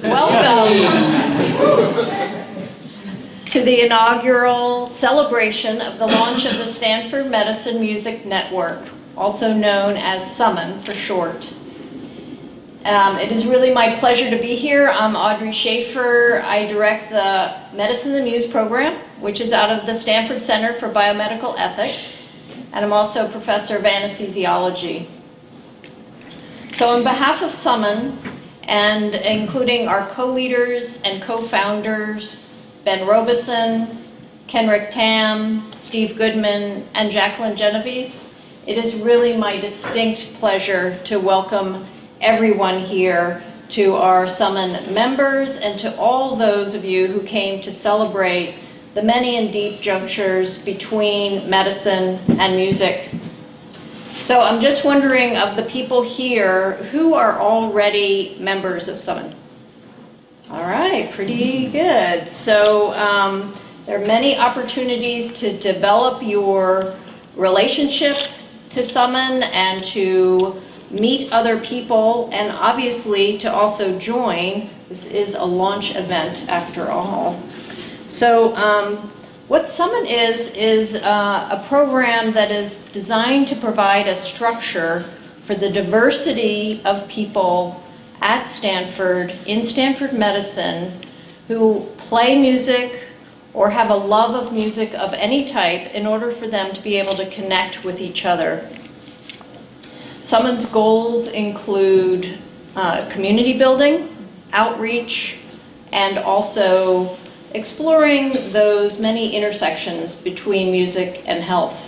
Welcome to the inaugural celebration of the launch of the Stanford Medicine Music Network, also known as SMMN for short. It is really my pleasure to be here. I'm Audrey Schaefer. I direct the Medicine in the Muse program, which is out of the Stanford Center for Biomedical Ethics, and I'm also a professor of anesthesiology. So on behalf of SMMN, and including our co-leaders and co-founders, Ben Robeson, Kenrick Tam, Steve Goodman, and Jacqueline Genovese, it is really my distinct pleasure to welcome everyone here, to our SMMN members, and to all those of you who came to celebrate the many and deep junctures between medicine and music. So I'm just wondering, of the people here, who are already members of SMMN? All right, pretty good. So there are many opportunities to develop your relationship to SMMN and to meet other people, and obviously to also join. This is a launch event after all. So what SMMN is a program that is designed to provide a structure for the diversity of people at Stanford, in Stanford Medicine, who play music or have a love of music of any type in order for them to be able to connect with each other. SMMN's goals include community building, outreach, and also exploring those many intersections between music and health.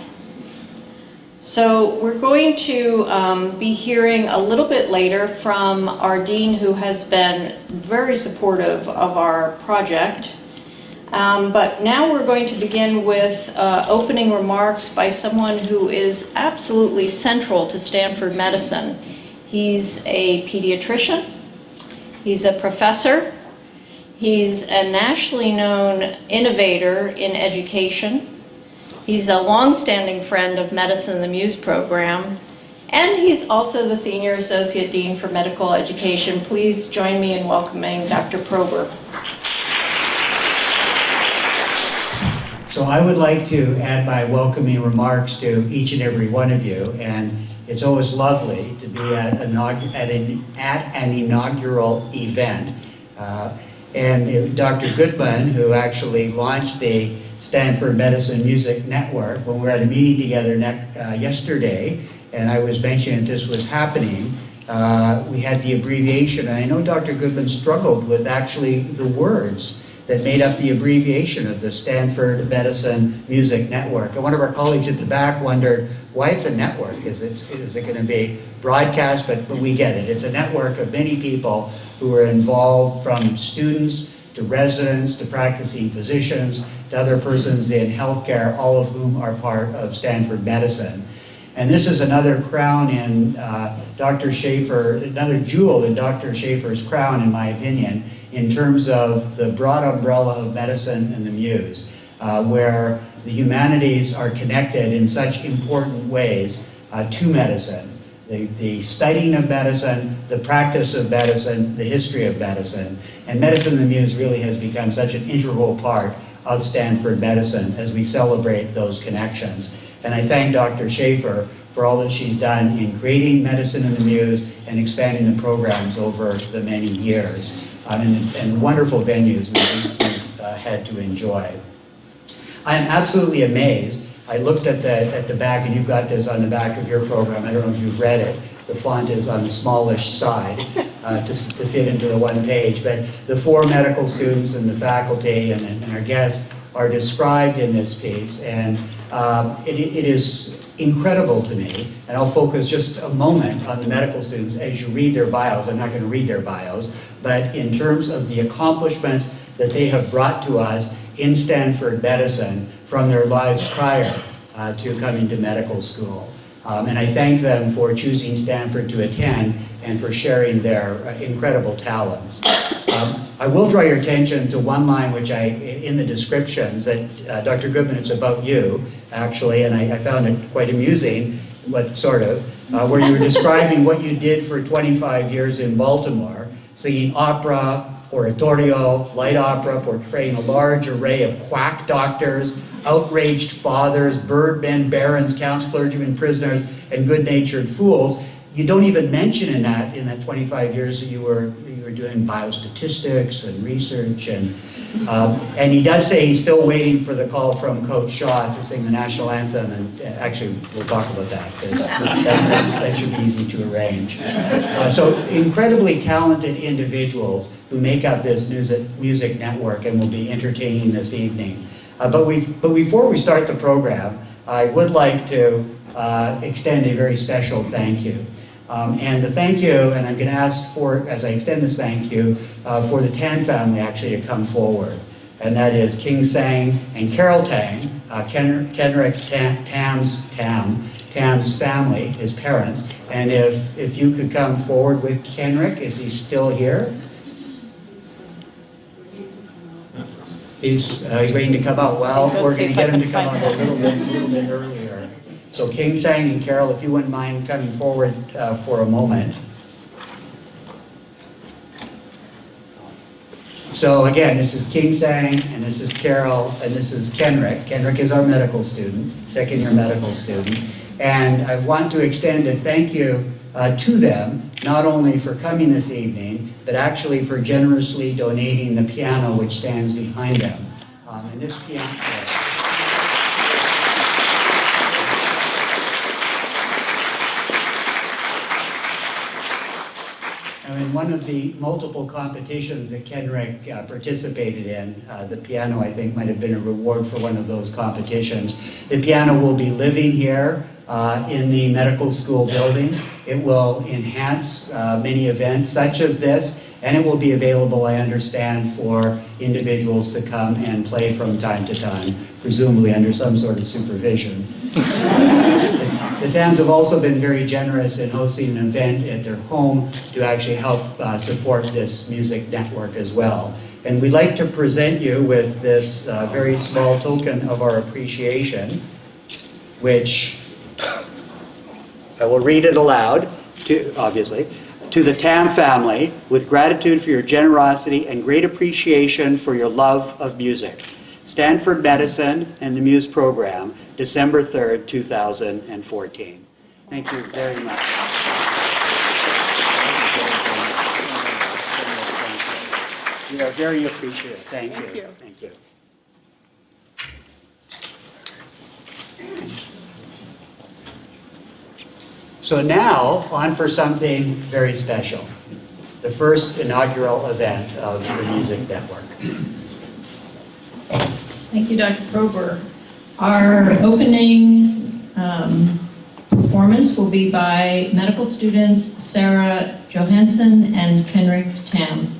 So we're going to be hearing a little bit later from our dean, who has been very supportive of our project. But now we're going to begin with opening remarks by someone who is absolutely central to Stanford Medicine. He's a pediatrician, he's a professor, he's a nationally known innovator in education, he's a long-standing friend of Medicine in the Muse program, and he's also the Senior Associate Dean for Medical Education. Please join me in welcoming Dr. Prober. So I would like to add my welcoming remarks to each and every one of you, and it's always lovely to be at an inaugural event. And Dr. Goodman, who actually launched the Stanford Medicine Music Network, when we were at a meeting together yesterday, and I was mentioning that this was happening, we had the abbreviation, and I know Dr. Goodman struggled with actually the words that made up the abbreviation of the Stanford Medicine Music Network. And one of our colleagues at the back wondered why it's a network. Is it going to be broadcast? But we get it. It's a network of many people who are involved, from students to residents to practicing physicians to other persons in healthcare, all of whom are part of Stanford Medicine. And this is another crown in Dr. Schaefer, another jewel in Dr. Schaefer's crown, in my opinion, in terms of the broad umbrella of medicine and the muse, where the humanities are connected in such important ways to medicine. The studying of medicine, the practice of medicine, the history of medicine. And Medicine in the Muse really has become such an integral part of Stanford Medicine as we celebrate those connections. And I thank Dr. Schaefer for all that she's done in creating Medicine in the Muse and expanding the programs over the many years, and wonderful venues we've had to enjoy. I am absolutely amazed. I looked at the back, and you've got this on the back of your program. I don't know if you've read it. The font is on the smallish side to fit into the one page, but the 4 medical students and the faculty and our guests are described in this piece, and it is incredible to me, and I'll focus just a moment on the medical students as you read their bios. I'm not going to read their bios, but in terms of the accomplishments that they have brought to us in Stanford Medicine from their lives prior to coming to medical school. And I thank them for choosing Stanford to attend and for sharing their incredible talents. I will draw your attention to one line which in the descriptions, that Dr. Goodman, it's about you, actually, and I found it quite amusing, where you were describing what you did for 25 years in Baltimore, singing opera, oratorio, light opera, portraying a large array of quack doctors, outraged fathers, birdmen, barons, counts, clergymen, prisoners, and good-natured fools. You don't even mention in that 25 years that you were doing biostatistics and research, and he does say he's still waiting for the call from Coach Shaw to sing the national anthem, and actually we'll talk about that, because that should be easy to arrange. So incredibly talented individuals who make up this music network and will be entertaining this evening. But before we start the program, I would like to extend a very special thank you. And the thank you, and I'm going to ask for, as I extend this thank you, for the Tan family actually to come forward. And that is King Sang and Carol Tang, Kenrick Tam's family, his parents. And if you could come forward with Kenrick, is he still here? He's waiting to come out. Well, we're going to get him to come out a little bit earlier. So King Sang and Carol, if you wouldn't mind coming forward for a moment. So again, this is King Sang, and this is Carol, and this is Kenrick. Kenrick is our medical student, second-year medical student. And I want to extend a thank you to them, not only for coming this evening, but actually for generously donating the piano which stands behind them. And this piano... In one of the multiple competitions that Kenrick participated in, the piano, I think, might have been a reward for one of those competitions. The piano will be living here in the medical school building. It will enhance many events such as this, and it will be available, I understand, for individuals to come and play from time to time, presumably under some sort of supervision. The Tams have also been very generous in hosting an event at their home to actually help support this music network as well. And we'd like to present you with this very small token of our appreciation, which I will read it aloud, obviously. To the Tam family, with gratitude for your generosity and great appreciation for your love of music. Stanford Medicine and the Muse Program, December 3rd, 2014. Thank you very much. We are very appreciative. Thank you. Thank you. So now, on for something very special. The first inaugural event of the Music Network. Thank you, Dr. Prober. Our opening performance will be by medical students Sarah Johansson and Kenrick Tam.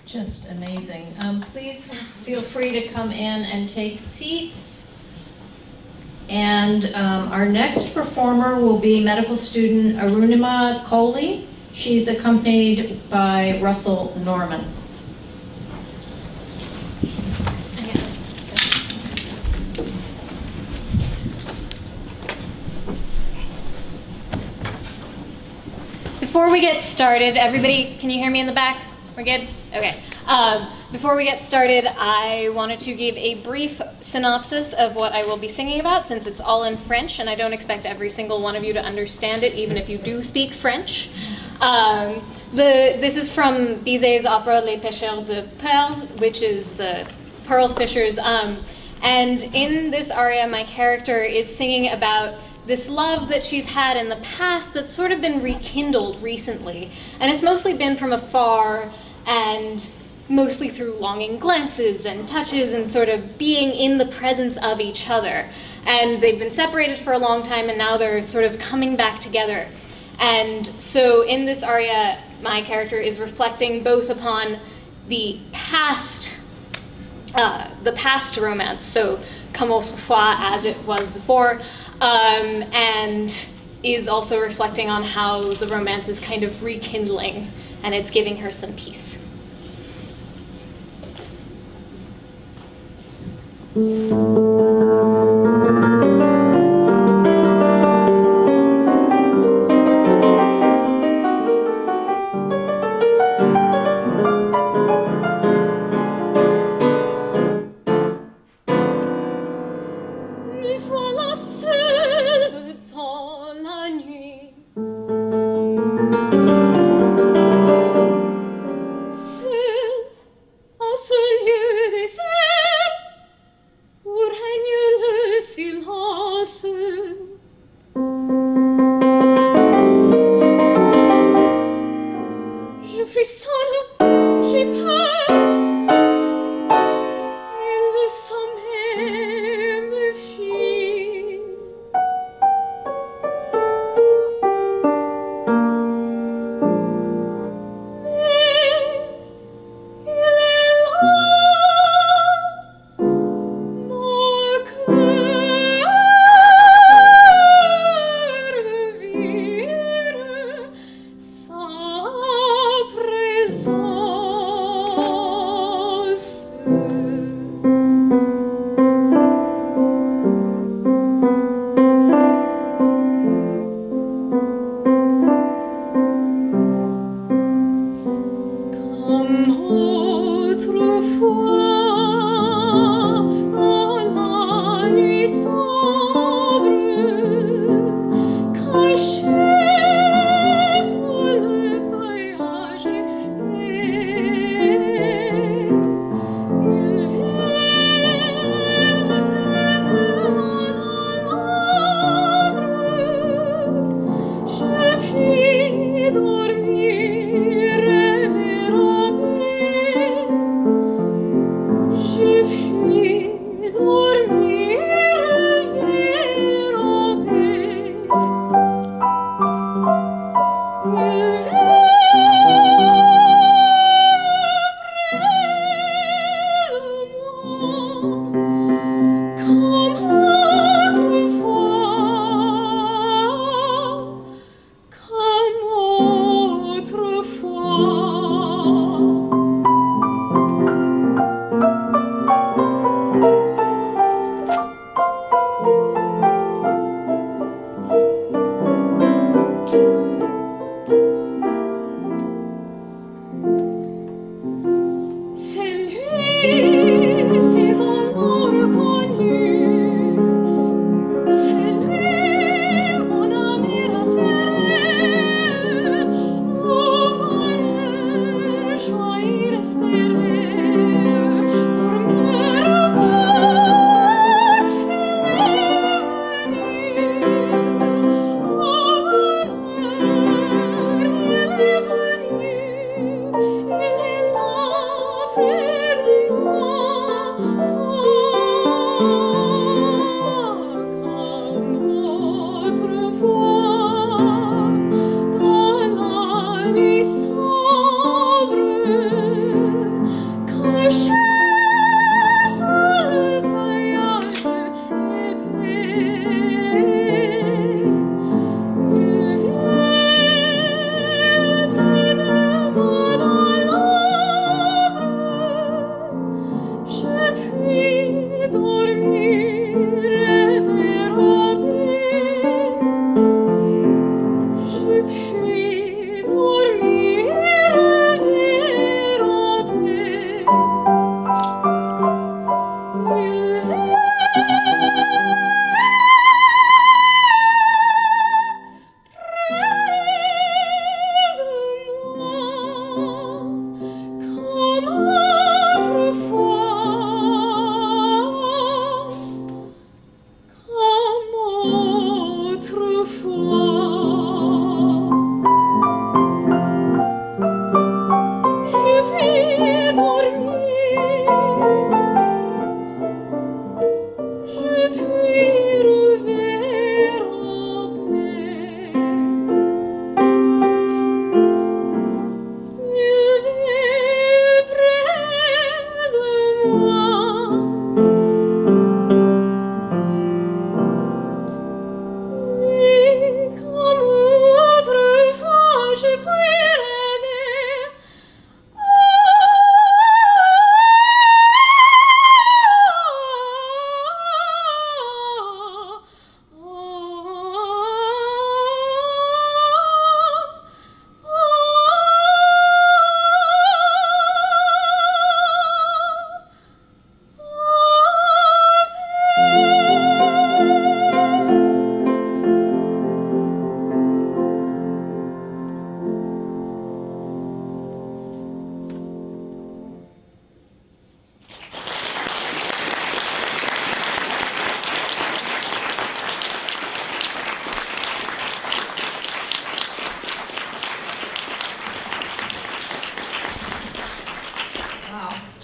Just amazing. Please feel free to come in and take seats. And our next performer will be medical student Arunima Kohli. She's accompanied by Russell Norman. Before we get started, everybody, can you hear me in the back? We're good? Okay. Before we get started, I wanted to give a brief synopsis of what I will be singing about, since it's all in French, and I don't expect every single one of you to understand it, even if you do speak French. This is from Bizet's opera Les Pêcheurs de Perles, which is the pearl fishers. And in this aria, my character is singing about this love that she's had in the past that's sort of been rekindled recently. And it's mostly been from afar and mostly through longing glances and touches and sort of being in the presence of each other. And they've been separated for a long time, and now they're sort of coming back together. And so in this aria, my character is reflecting both upon the past romance, so comme autrefois, as it was before, and is also reflecting on how the romance is kind of rekindling, and it's giving her some peace.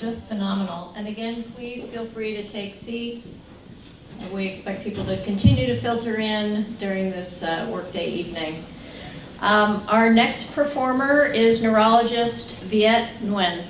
Just phenomenal. And again, please feel free to take seats. And we expect people to continue to filter in during this workday evening. Our next performer is neurologist Viet Nguyen.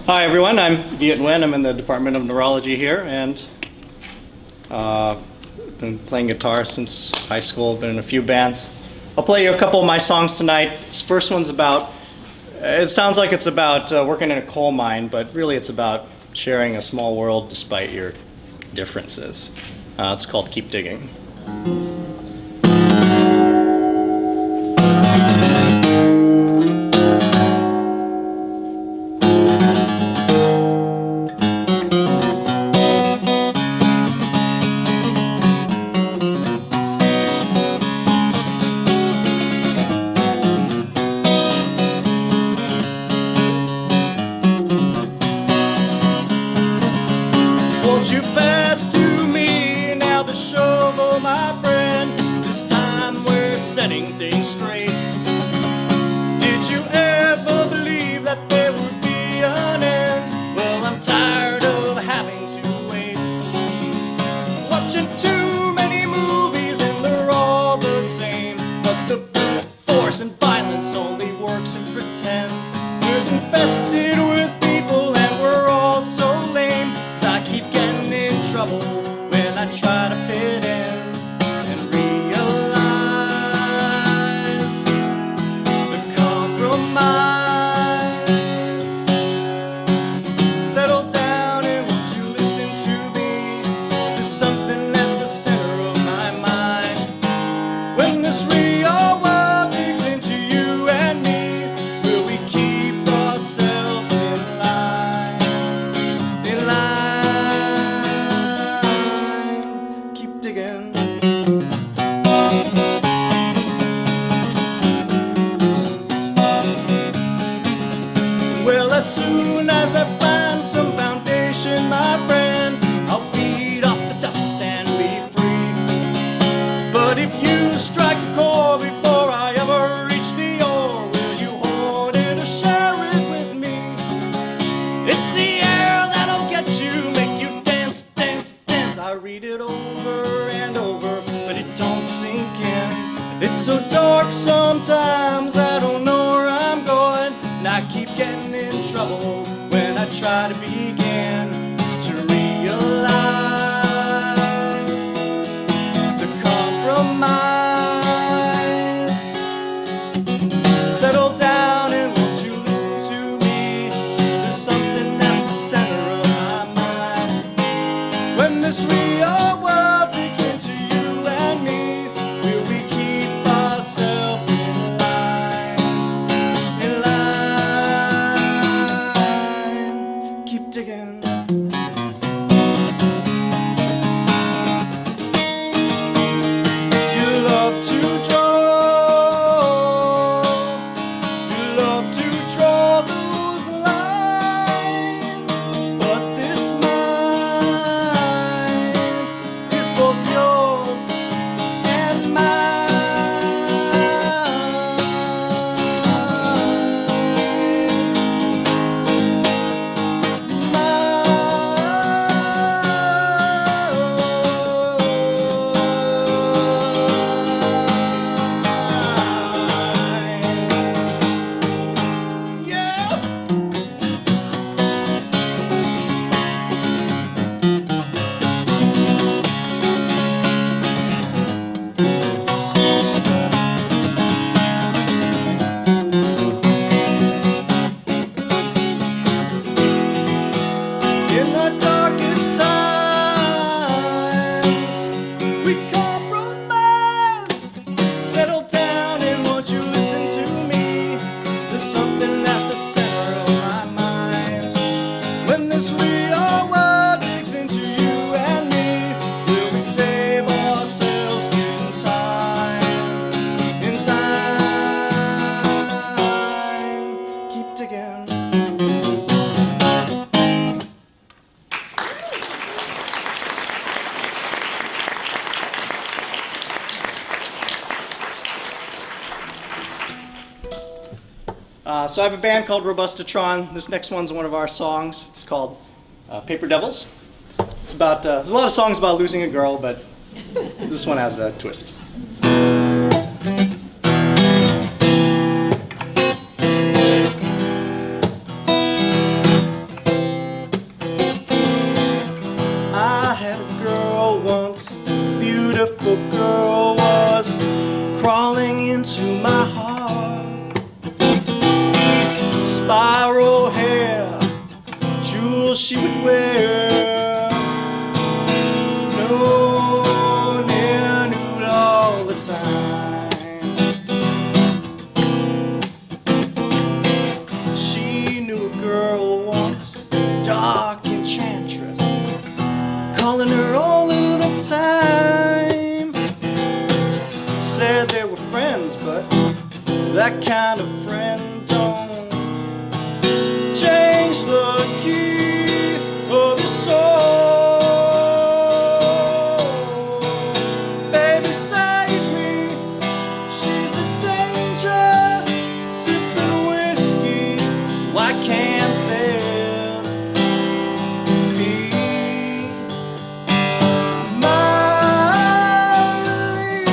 Hi everyone, I'm Viet Nguyen. I'm in the Department of Neurology here, and Been playing guitar since high school, been in a few bands. I'll play you a couple of my songs tonight. This first one's about, it sounds like it's about working in a coal mine, but really it's about sharing a small world despite your differences. It's called Keep Digging. Won't you pass to me now the shovel, my friend? This time we're setting things straight. Did you ever believe that there would be an end? Well, I'm tired of having to wait. Watching too many movies and they're all the same. But the force and violence only works in pretend. We're infested with people and we're all so lame. 'Cause I keep getting in trouble when I try to fit in and realize the compromise. Settle down and won't you listen to me? There's something at the center of my mind. When this real world digs into you and me, will we keep ourselves in line? In line, keep digging. Well, as soon as I find some foundation, my friend, I'll beat off the dust and be free. But if you strike a chord before I ever reach the ore, will you hold it or share it with me? It's the air that'll get you, make you dance, dance, dance. I read it over and over, but it don't sink in. It's so dark sometimes, I don't know where I'm going. And I keep getting in trouble when I try to begin to realize the compromise. Settle down and won't you listen to me? There's something at the center of my mind. When this real world digs into you and me, will we keep ourselves in line? In line, keep digging. You love to draw those lines, but this mind is both yours and yeah. In the darkest times, we compromise. Settle down and won't you listen to me? There's something at the center of my mind. When this real world digs into you and me, will we save ourselves in time? In time, keep digging. So I have a band called Robustatron. This next one's one of our songs. It's called Paper Devils. It's about, there's a lot of songs about losing a girl, but this one has a twist. I had a girl once, beautiful crawling into my heart. Spiral hair, jewels she would wear. No, near nude all the time. She knew a girl once, dark enchantress, calling her all of the time. Said they were friends, but that kind of friend don't change the key of your soul. Baby, save me. She's a danger, sipping whiskey. Why can't this be my release?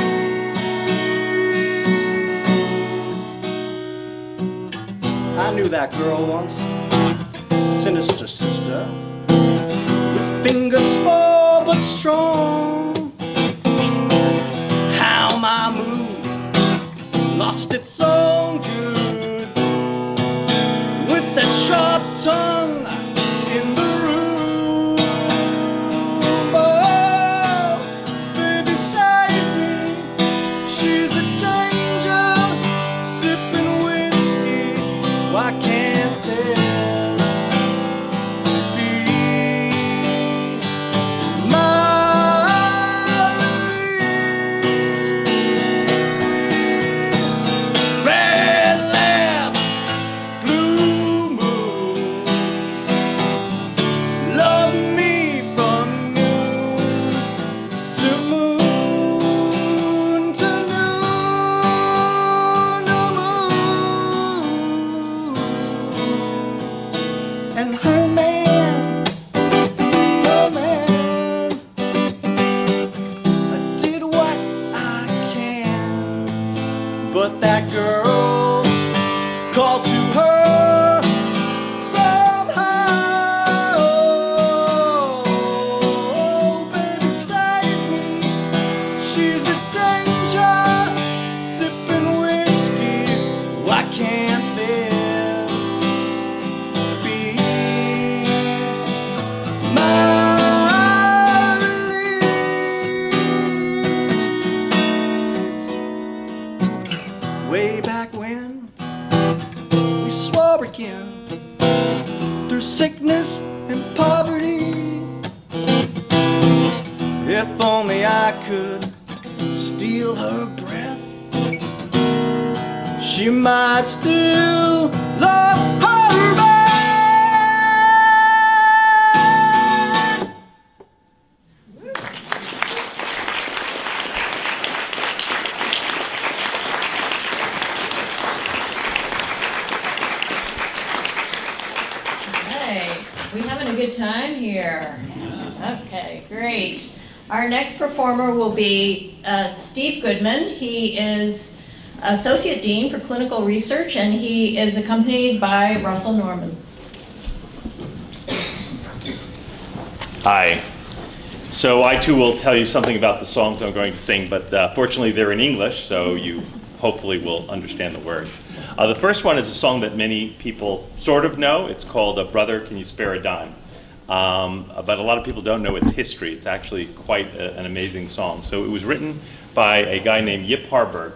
I knew that girl once, sinister sister, with fingers small but strong. How my mood lost its own good, with that sharp tongue in the room. Oh, baby, save me. She's a danger, sipping whiskey. Why can't this be my release? Red lamps, blue moons, love me from noon to moon to noon to moon. And her man, I did what I can, but that girl called to her somehow. Oh, baby, save me. She's a danger, sipping whiskey. Why can't this be my release? Way back when we swore again, through sickness and poverty. If only I could steal her breath, she might still love her man. Hey, we having a good time here. Okay, great. Our next performer will be Steve Goodman. He is Associate Dean for Clinical Research, and he is accompanied by Russell Norman. Hi. So I too will tell you something about the songs I'm going to sing, but fortunately they're in English, so you hopefully will understand the words. The first one is a song that many people sort of know. It's called Brother, Can You Spare a Dime? But a lot of people don't know its history. It's actually quite an amazing song. So it was written by a guy named Yip Harburg,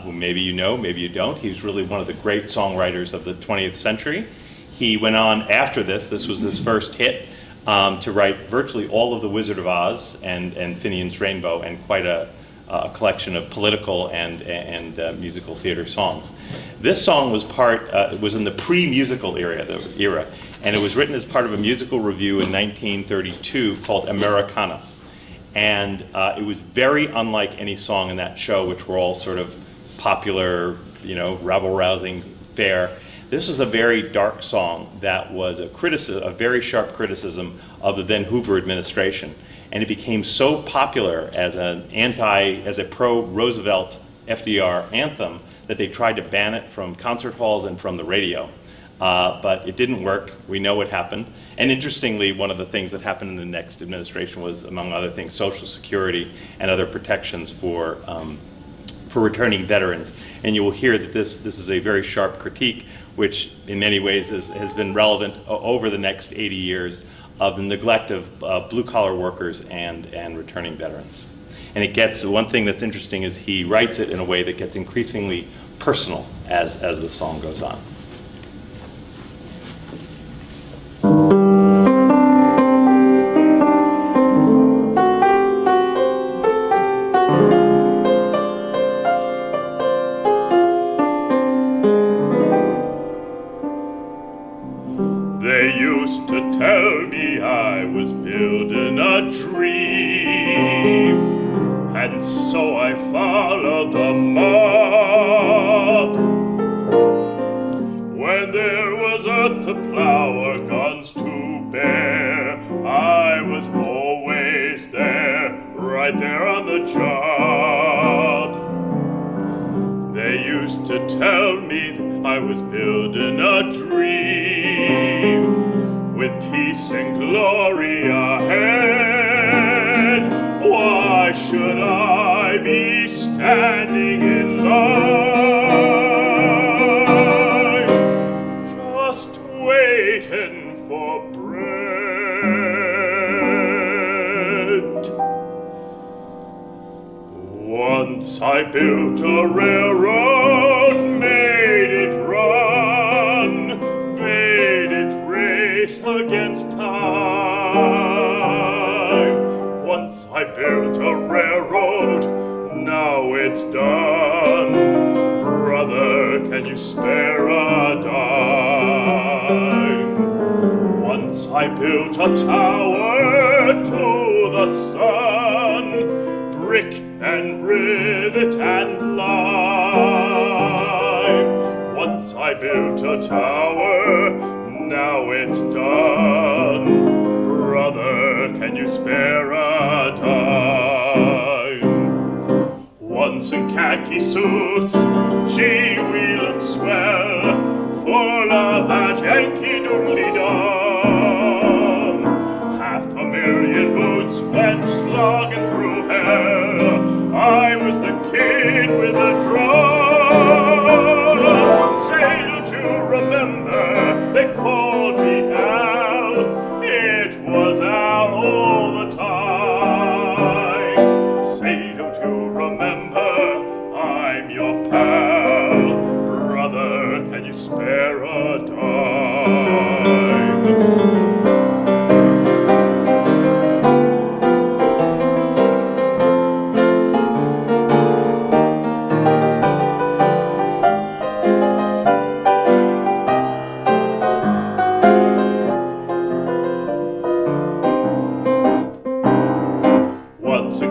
who maybe you know, maybe you don't. He's really one of the great songwriters of the 20th century. He went on after this was his first hit, to write virtually all of The Wizard of Oz and Finian's Rainbow, and quite a collection of political and musical theater songs. This song was it was in the pre-musical era, and it was written as part of a musical revue in 1932 called Americana. And it was very unlike any song in that show, which were all sort of popular, rabble-rousing fare. This was a very dark song that was a very sharp criticism of the then Hoover administration. And it became so popular as a pro-Roosevelt FDR anthem that they tried to ban it from concert halls and from the radio. But it didn't work. We know what happened. And interestingly, one of the things that happened in the next administration was, among other things, Social Security and other protections for for returning veterans. And you will hear that this is a very sharp critique, which in many ways has been relevant over the next 80 years of the neglect of blue-collar workers and returning veterans. And it gets, one thing that's interesting is he writes it in a way that gets increasingly personal as the song goes on. They used to tell me I was building a dream, and so I followed the mob. When there was earth to plow or guns to bear, I was always there, right there on the job. They used to tell me that I was building a dream, with peace and glory ahead. Why should I be standing in line, just waiting for bread? Once I built a railroad, made it run, made it race against time. Once I built a railroad, now it's done. Brother, can you spare a dime? Once I built a tower to the sun, brick and rivet and lime. Once I built a tower, now it's done. Brother, can you spare a dime? Once in khaki suits, gee, we look swell, full of that Yankee doodly-dum. 500,000 boots went slogging through hell. I was the kid with the drum. Say, don't you remember, they called me Al. It was Al all the time. Say, don't you remember, I'm your pal. Brother, can you spare a dime?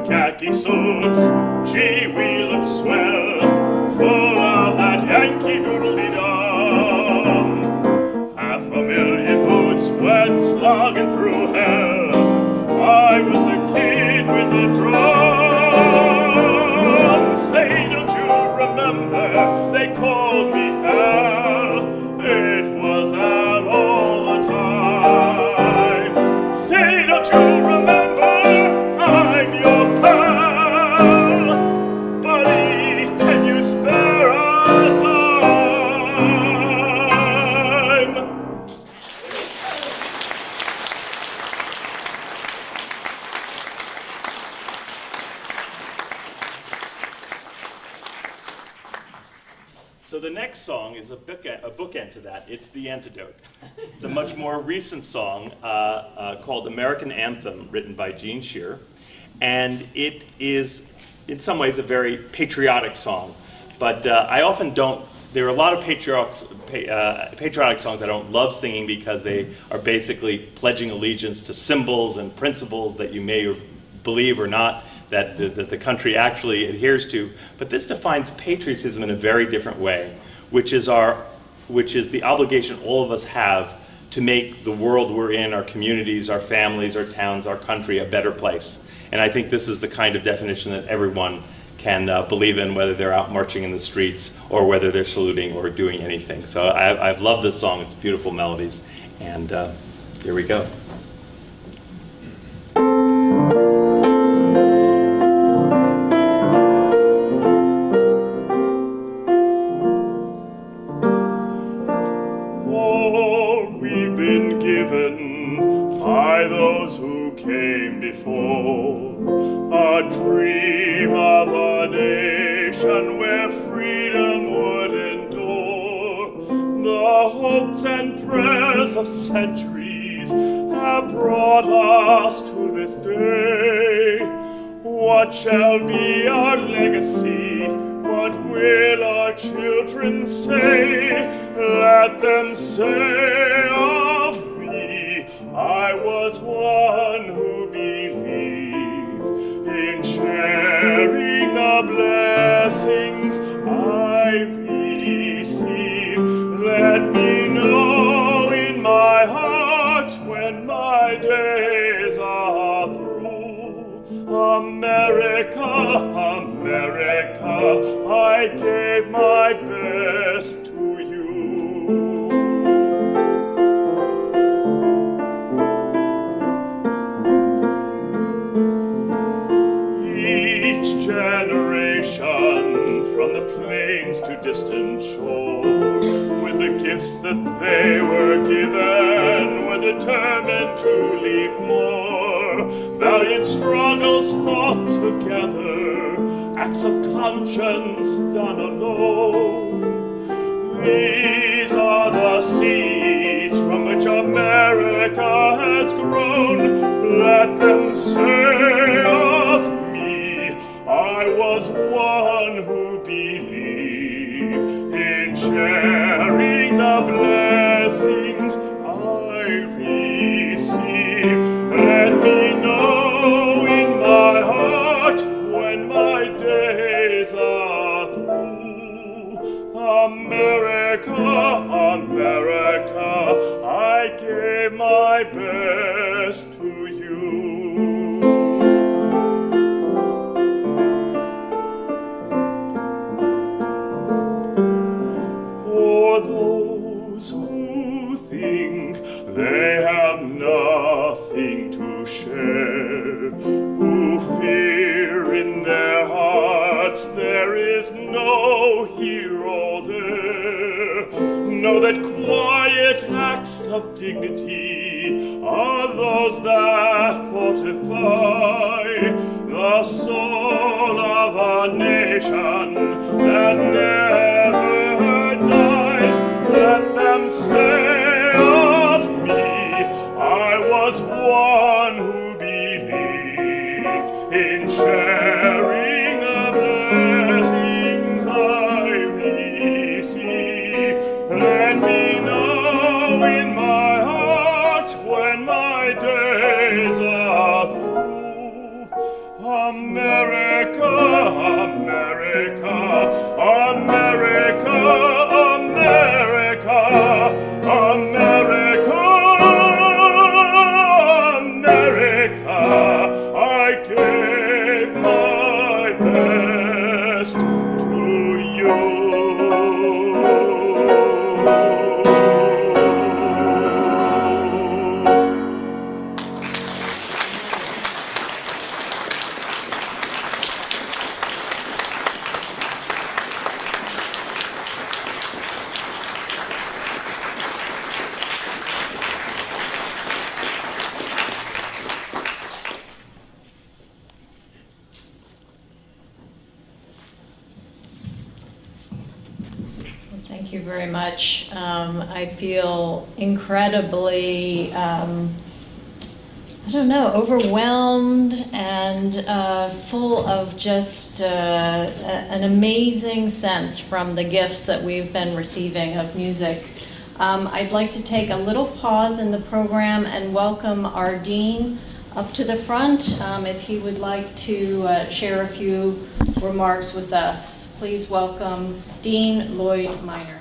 Khaki suits, gee, we look swell, full of that Yankee doodly-dum. 500,000 boots went slogging through hell. I was the kid with the drum. Say, don't you remember, they called me Al. It was Al all the time. Say, don't you remember, I'm your pal. Buddy, can you spare a dime? So the next song is a bookend to that. It's The Antidote. It's a much more recent song called American Anthem, written by Gene Shear. And it is, in some ways, a very patriotic song. But I often don't, there are a lot of patriotic songs I don't love singing because they are basically pledging allegiance to symbols and principles that you may believe or not that the country actually adheres to. But this defines patriotism in a very different way, which is the obligation all of us have to make the world we're in, our communities, our families, our towns, our country, a better place. And I think this is the kind of definition that everyone can believe in, whether they're out marching in the streets or whether they're saluting or doing anything. So I've loved this song. It's beautiful melodies. And here we go. nation where freedom would endure. The hopes and prayers of centuries have brought us to this day. What shall be our legacy? What will our children say? Let them say of me, I was one who believed in sharing the blessings I receive. Let me know in my heart when my days are through. America, America, I gave my best to you. Each generation, from the plains to distant shore, with the gifts that they were given, were determined to leave more. Valiant struggles fought together, acts of conscience done alone. These are the seeds from which America has grown. Let them say of me, I was one who believed in sharing the blessings I receive. Let me know in my heart when my days are through. America, America, I gave my best to you. For those who think they have nothing to share, who fear in their hearts there is no hero there, know that quiet acts of dignity are those that fortify the soul of a nation that never dies. Let them say of me, I was one who believed in sharing the blessings I receive. Let me know in my heart when my days are through. America, America, America, America, America, America, I gave my best to you. Thank you very much. I feel incredibly, overwhelmed and full of just an amazing sense from the gifts that we've been receiving of music. I'd like to take a little pause in the program and welcome our dean up to the front if he would like to share a few remarks with us. Please welcome Dean Lloyd Minor.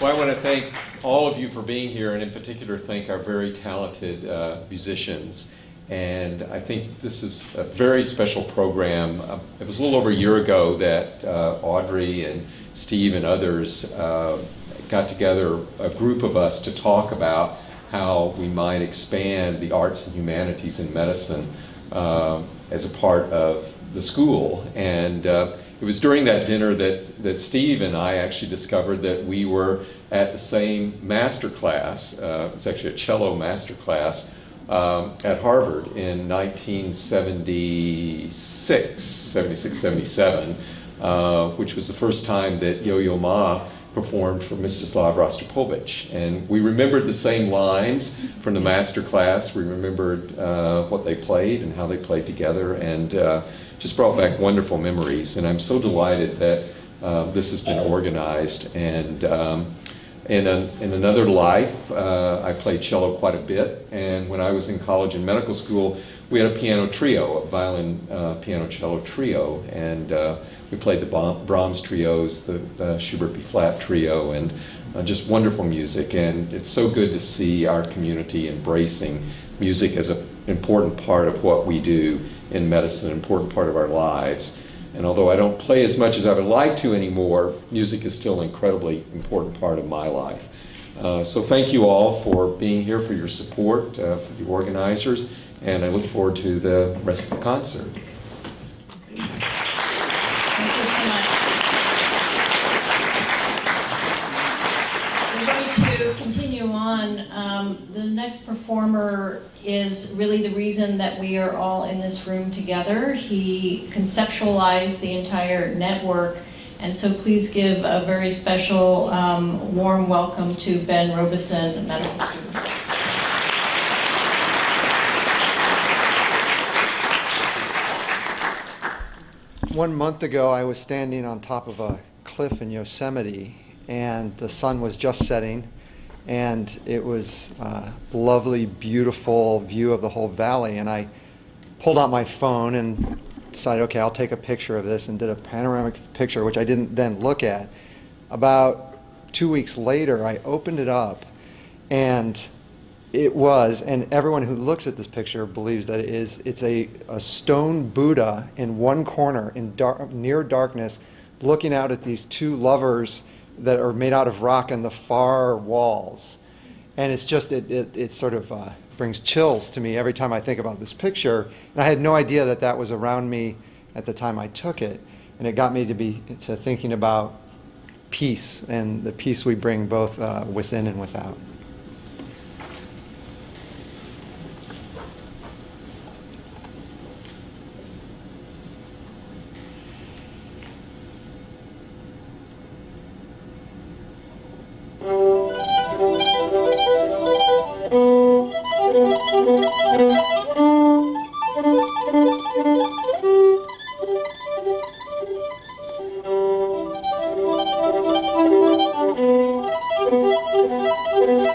Well, I want to thank all of you for being here, and in particular thank our very talented musicians. And I think this is a very special program. It was a little over a year ago that Audrey and Steve and others got together, a group of us, to talk about how we might expand the arts and humanities in medicine as a part of the school. And it was during that dinner that Steve and I actually discovered that we were at the same master class. It's actually a cello master class at Harvard in 1976, 77, which was the first time that Yo-Yo Ma performed for Mstislav Rostropovich. And we remembered the same lines from the master class. We remembered what they played and how they played together, and just brought back wonderful memories. And I'm so delighted that this has been organized. And in another life, I played cello quite a bit. And when I was in college and medical school, we had a piano trio, a violin, piano, cello trio. And we played the Brahms trios, the Schubert B-flat trio, and just wonderful music. And it's so good to see our community embracing music as an important part of what we do in medicine, an important part of our lives. And although I don't play as much as I would like to anymore, music is still an incredibly important part of my life. So thank you all for being here, for your support, for the organizers, and I look forward to the rest of the concert. Thank you so much. We're going to continue on. The next performer is really the reason that we are all in this room together. He conceptualized the entire network, and so please give a very special warm welcome to Ben Robeson, medical student. 1 month ago, I was standing on top of a cliff in Yosemite, and the sun was just setting, and it was a lovely, beautiful view of the whole valley. And I pulled out my phone and decided, okay, I'll take a picture of this, and did a panoramic picture, which I didn't then look at. About 2 weeks later, I opened it up, and it was, and everyone who looks at this picture believes that it's a stone Buddha in one corner in near darkness, looking out at these two lovers that are made out of rock in the far walls. And it's just, it sort of brings chills to me every time I think about this picture. And I had no idea that that was around me at the time I took it. And it got me to thinking about peace, and the peace we bring both within and without. Thank you.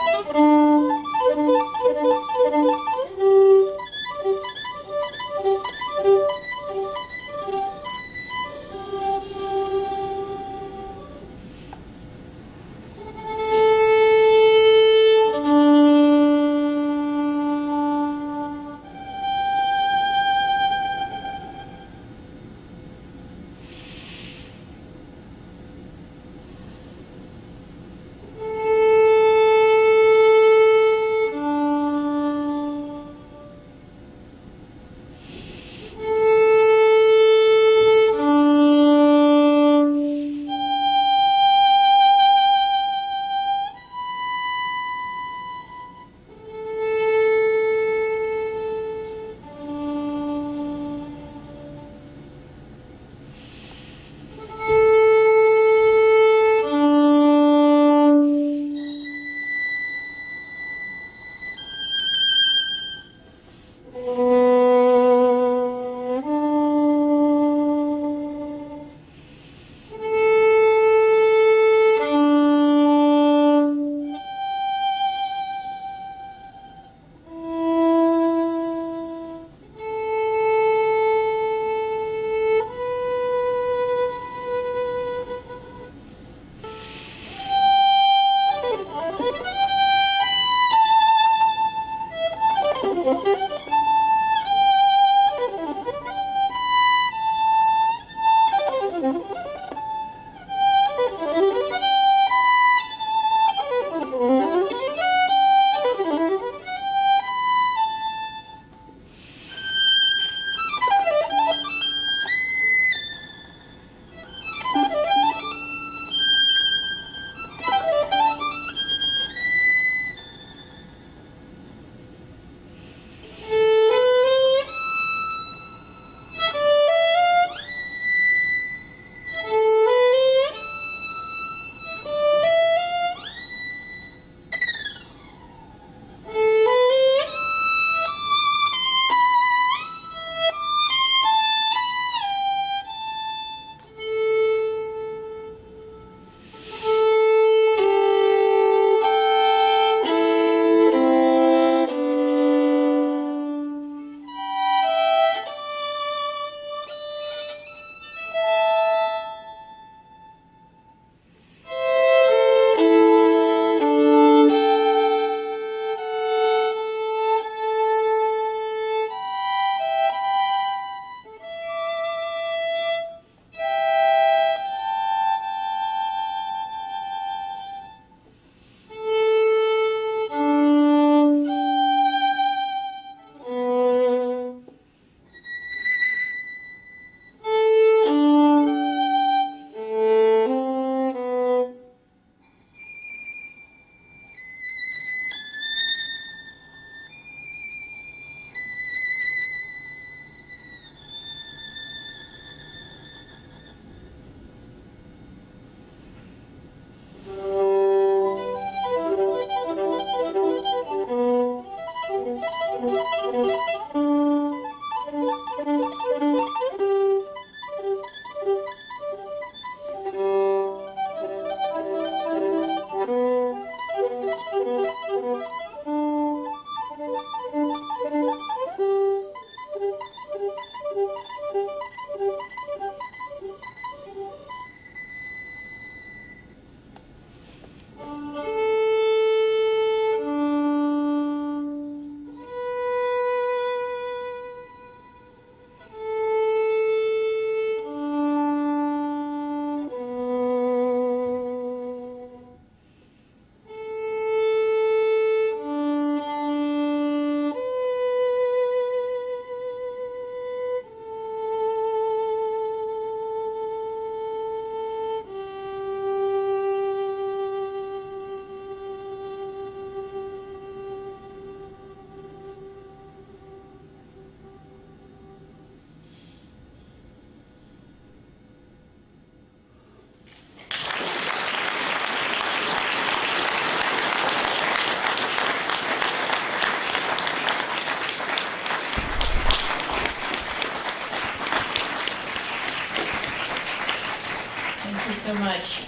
so much.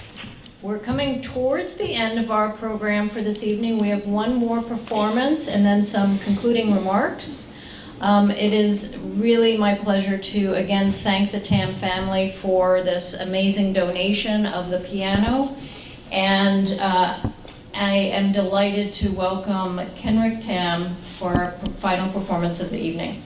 We're coming towards the end of our program for this evening. We have one more performance and then some concluding remarks. It is really my pleasure to again thank the Tam family for this amazing donation of the piano. And I am delighted to welcome Kenrick Tam for our final performance of the evening.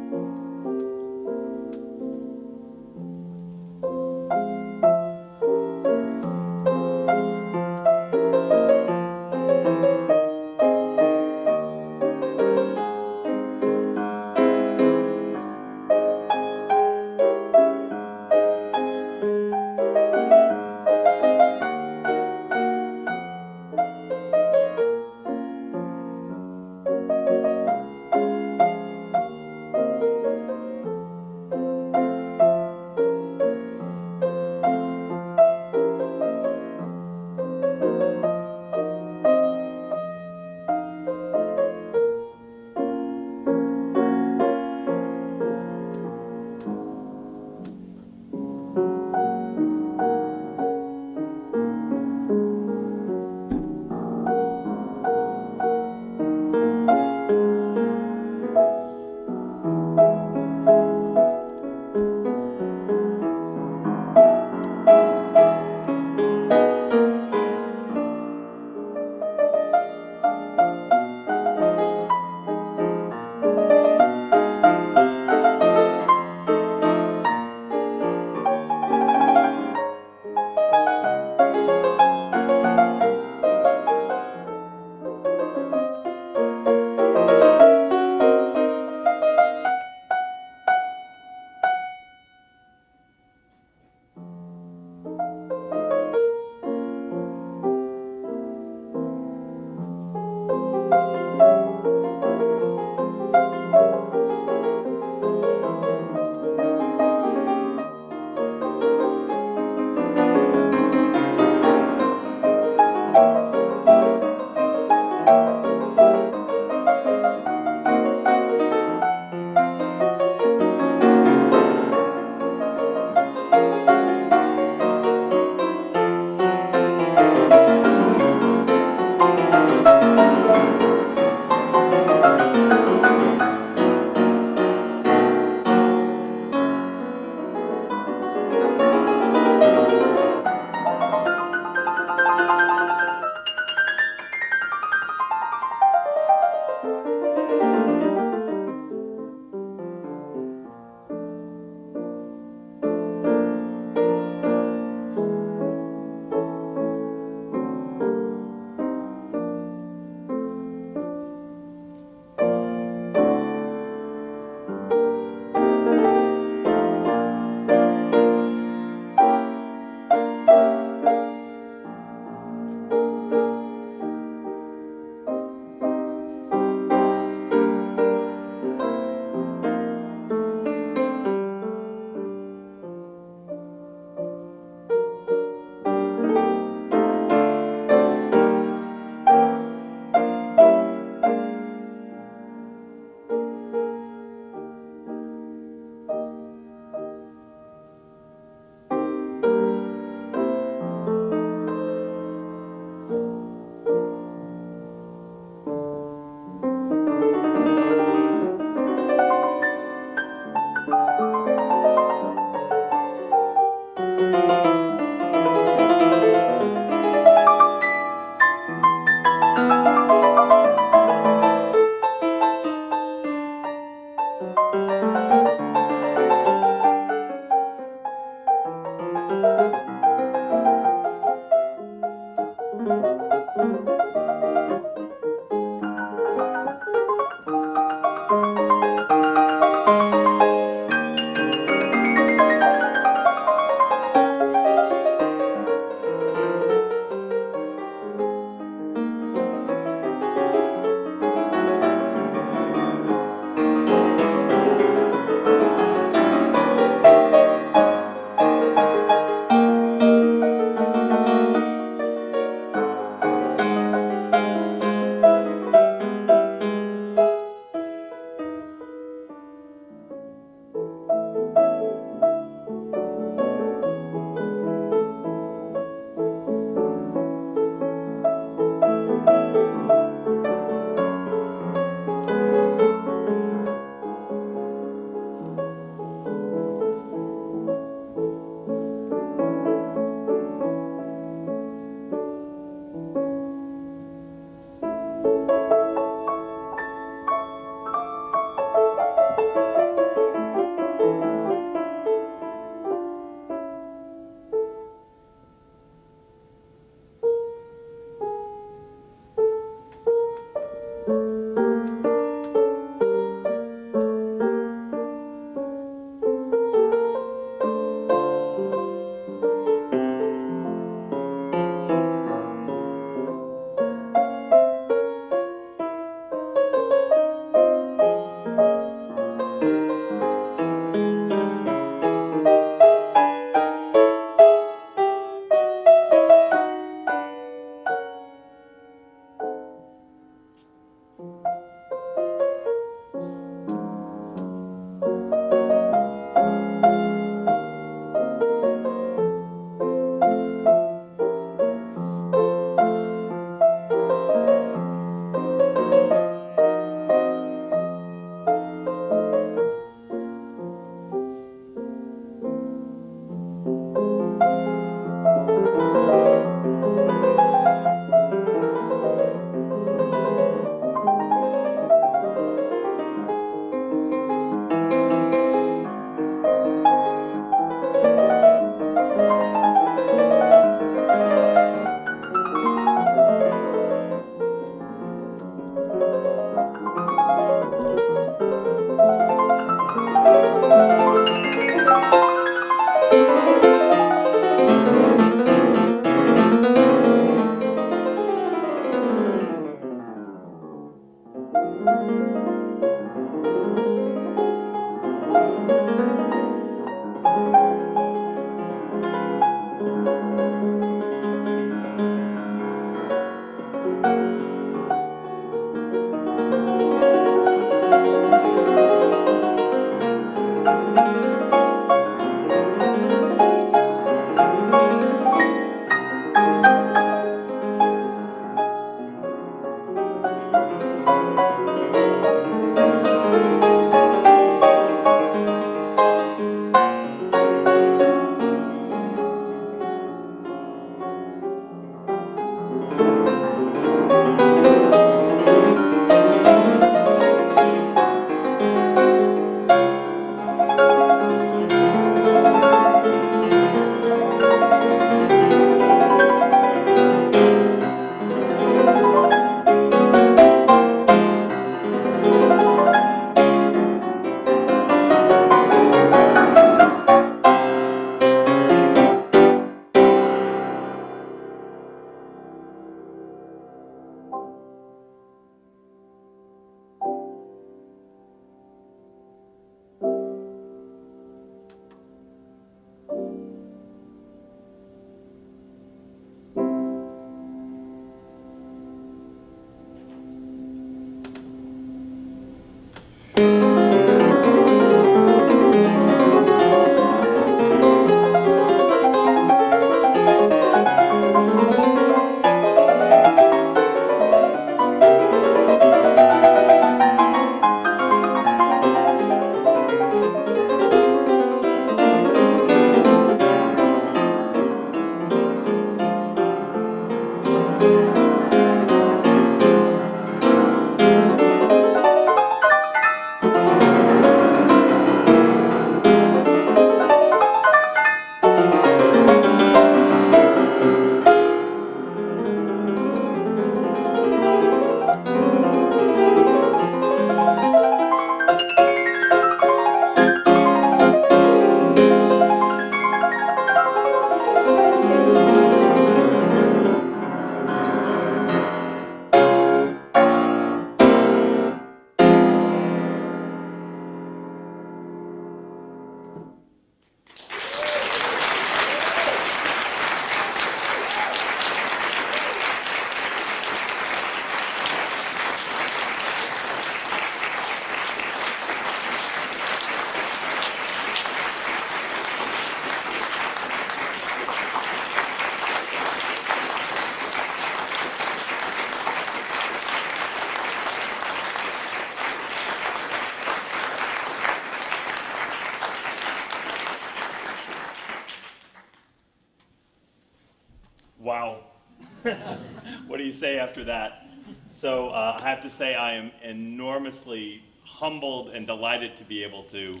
What do you say after that? So I have to say I am enormously humbled and delighted to be able to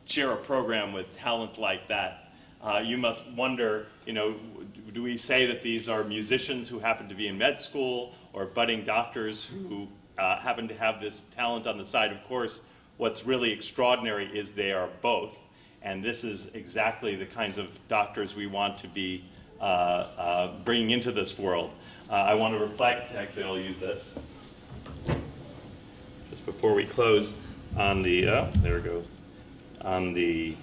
share a program with talent like that. You must wonder, do we say that these are musicians who happen to be in med school or budding doctors who happen to have this talent on the side? Of course, what's really extraordinary is they are both. And this is exactly the kinds of doctors we want to be bringing into this world. I want to reflect, actually I'll use this, just before we close, on the, there it goes, on the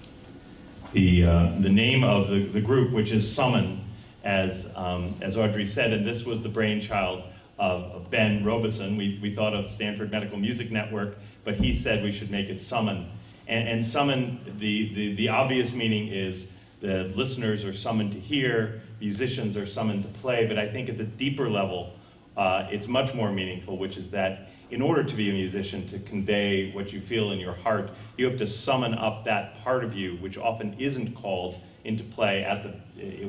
name of the group, which is SMMN, as Audrey said, and this was the brainchild of Ben Robeson. We thought of Stanford Medical Music Network, but he said we should make it SMMN. And SMMN, the obvious meaning is the listeners are summoned to hear, musicians are summoned to play, but I think at the deeper level, it's much more meaningful, which is that in order to be a musician, to convey what you feel in your heart, you have to summon up that part of you, which often isn't called into play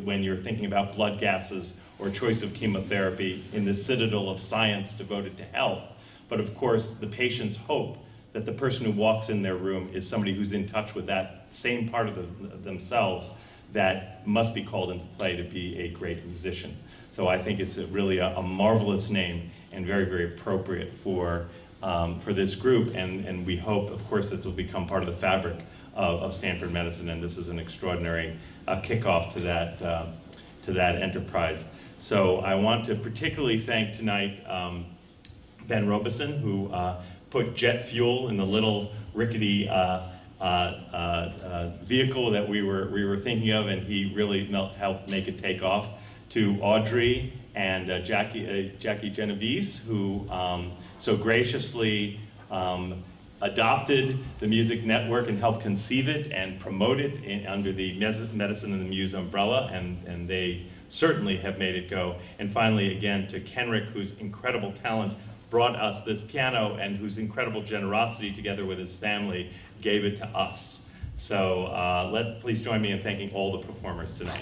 when you're thinking about blood gases or choice of chemotherapy in the citadel of science devoted to health. But of course, the patients hope that the person who walks in their room is somebody who's in touch with that same part of themselves that must be called into play to be a great musician. So I think it's really a marvelous name and very, very appropriate for this group. And we hope, of course, this will become part of the fabric of Stanford Medicine. And this is an extraordinary kickoff to that enterprise. So I want to particularly thank tonight Ben Robeson, who put jet fuel in the little rickety vehicle that we were thinking of, and he really helped make it take off. To Audrey and Jackie Genovese, who so graciously adopted the Music Network and helped conceive it and promote it under the Medicine and the Muse umbrella, and they certainly have made it go. And finally, again, to Kenrick, whose incredible talent brought us this piano and whose incredible generosity together with his family gave it to us. So please join me in thanking all the performers tonight.